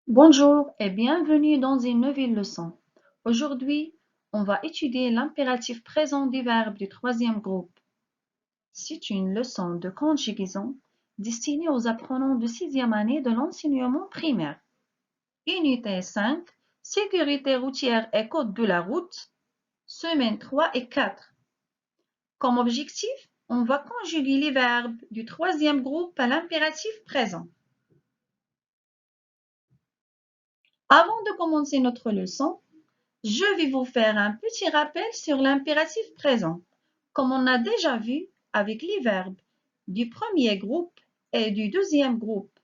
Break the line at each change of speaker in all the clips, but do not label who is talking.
Bonjour et bienvenue dans une nouvelle leçon. Aujourd'hui, on va étudier l'impératif présent du verbe du troisième groupe. C'est une leçon de conjugaison destinée aux apprenants de sixième année de l'enseignement primaire. Unité 5, sécurité routière et code de la route, semaine 3 et 4. Comme objectif, on va conjuguer les verbes du troisième groupe à l'impératif présent. Avant de commencer notre leçon, je vais vous faire un petit rappel sur l'impératif présent, comme on a déjà vu avec les verbes du premier groupe et du deuxième groupe.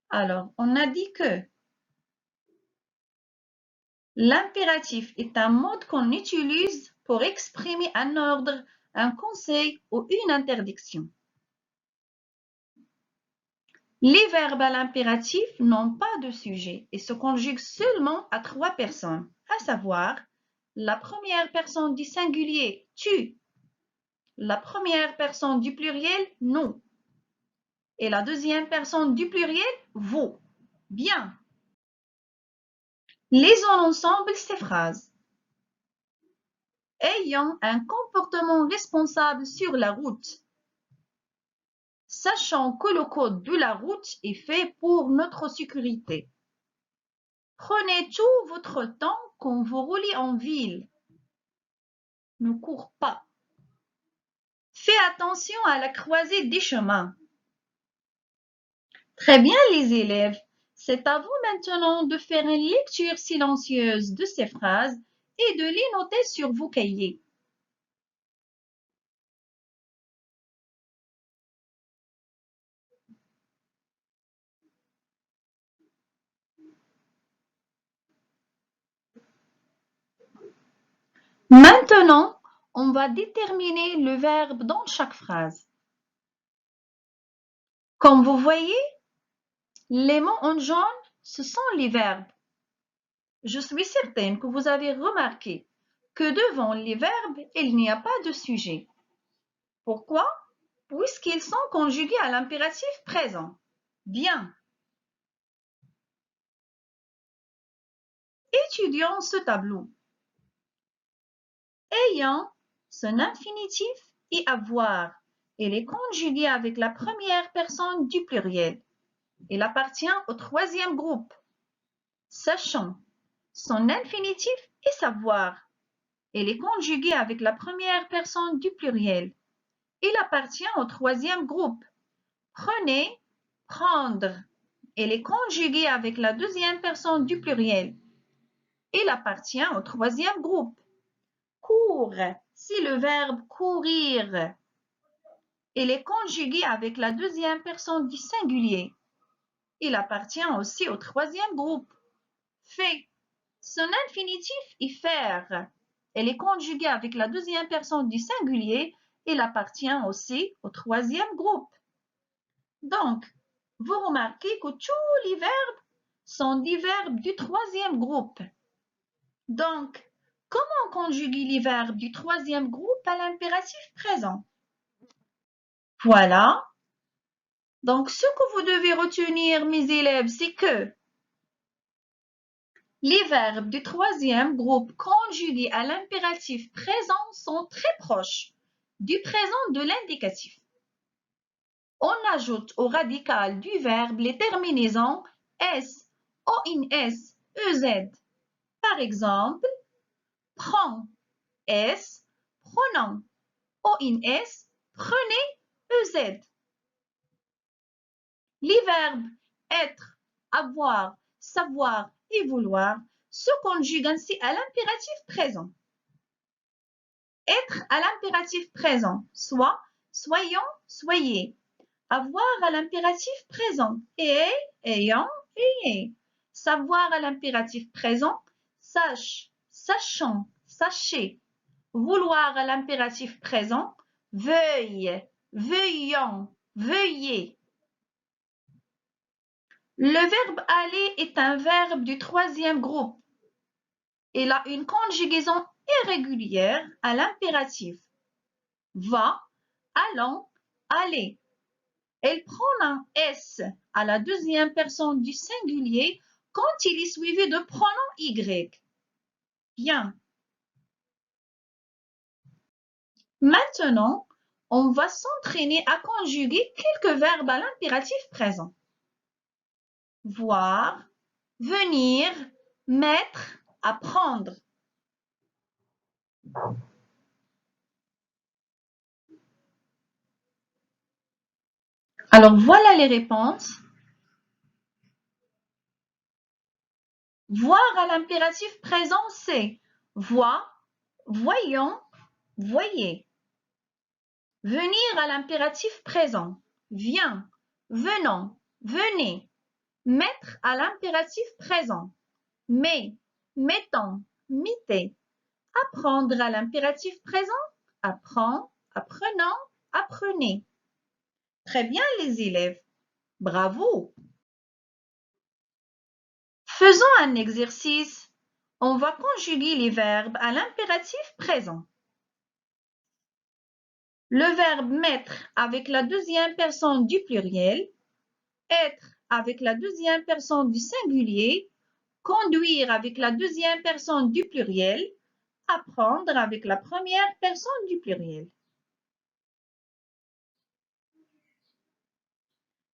Alors, on a dit que l'impératif est un mode qu'on utilise pour exprimer un ordre, un conseil ou une interdiction. Les verbes à l'impératif n'ont pas de sujet et se conjuguent seulement à trois personnes, à savoir la première personne du singulier « tu », la première personne du pluriel « nous » et la deuxième personne du pluriel « vous ». Bien. Lisons ensemble ces phrases. Ayant un comportement responsable sur la route. Sachant que le code de la route est fait pour notre sécurité. Prenez tout votre temps quand vous roulez en ville. Ne cours pas. Fais attention à la croisée des chemins. Très bien les élèves, c'est à vous maintenant de faire une lecture silencieuse de ces phrases et de les noter sur vos cahiers. Maintenant, on va déterminer le verbe dans chaque phrase. Comme vous voyez, les mots en jaune, ce sont les verbes. Je suis certaine que vous avez remarqué que devant les verbes, il n'y a pas de sujet. Pourquoi? Puisqu'ils sont conjugués à l'impératif présent. Bien. Étudions ce tableau. Ayant, son infinitif est avoir. Il est conjugué avec la première personne du pluriel. Il appartient au troisième groupe. Sachant, son infinitif est savoir. Il est conjugué avec la première personne du pluriel. Il appartient au troisième groupe. Prenez, prendre. Il est conjugué avec la deuxième personne du pluriel. Il appartient au troisième groupe. Cours, c'est le verbe courir. Il est conjugué avec la deuxième personne du singulier. Il appartient aussi au troisième groupe. Fait, son infinitif est faire. Il est conjugué avec la deuxième personne du singulier. Il appartient aussi au troisième groupe. Donc, vous remarquez que tous les verbes sont des verbes du troisième groupe. Donc, comment conjuguer les verbes du troisième groupe à l'impératif présent? Voilà. Donc, ce que vous devez retenir, mes élèves, c'est que les verbes du troisième groupe conjugués à l'impératif présent sont très proches du présent de l'indicatif. On ajoute au radical du verbe les terminaisons s, ONS, EZ. Par exemple, prends, S, prenons, ONS, prenez, EZ. Les verbes être, avoir, savoir et vouloir se conjuguent ainsi à l'impératif présent. Être à l'impératif présent, soit soyons, soyez. Avoir à l'impératif présent, ayez, ayant, ayez. Savoir à l'impératif présent, sache, sachant, sachez. Vouloir à l'impératif présent, veuille, veuillons, veuillez. Le verbe aller est un verbe du troisième groupe. Il a une conjugaison irrégulière à l'impératif. Va, allons, aller. Elle prend un S à la deuxième personne du singulier quand il est suivi de pronom Y. Bien. Maintenant, on va s'entraîner à conjuguer quelques verbes à l'impératif présent. Voir, venir, mettre, apprendre. Alors voilà les réponses. Voir à l'impératif présent, c'est voit, voyons, voyez. Venir à l'impératif présent, viens, venons, venez. Mettre à l'impératif présent, mets, mettons, mettez. Apprendre à l'impératif présent, apprends, apprenons, apprenez. Très bien les élèves, bravo. Faisons un exercice. On va conjuguer les verbes à l'impératif présent. Le verbe mettre avec la deuxième personne du pluriel, être avec la deuxième personne du singulier, conduire avec la deuxième personne du pluriel, apprendre avec la première personne du pluriel.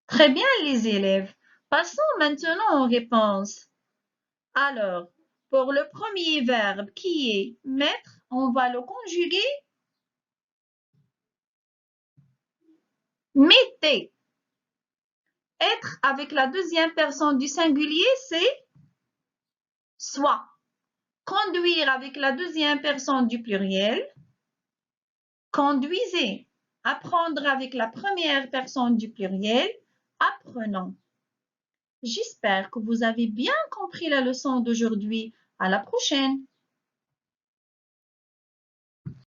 Très bien les élèves. Passons maintenant aux réponses. Alors, pour le premier verbe qui est mettre, on va le conjuguer mettez. Être avec la deuxième personne du singulier, c'est soit. Conduire avec la deuxième personne du pluriel, conduisez. Apprendre avec la première personne du pluriel, apprenons. J'espère que vous avez bien compris la leçon d'aujourd'hui. À la prochaine!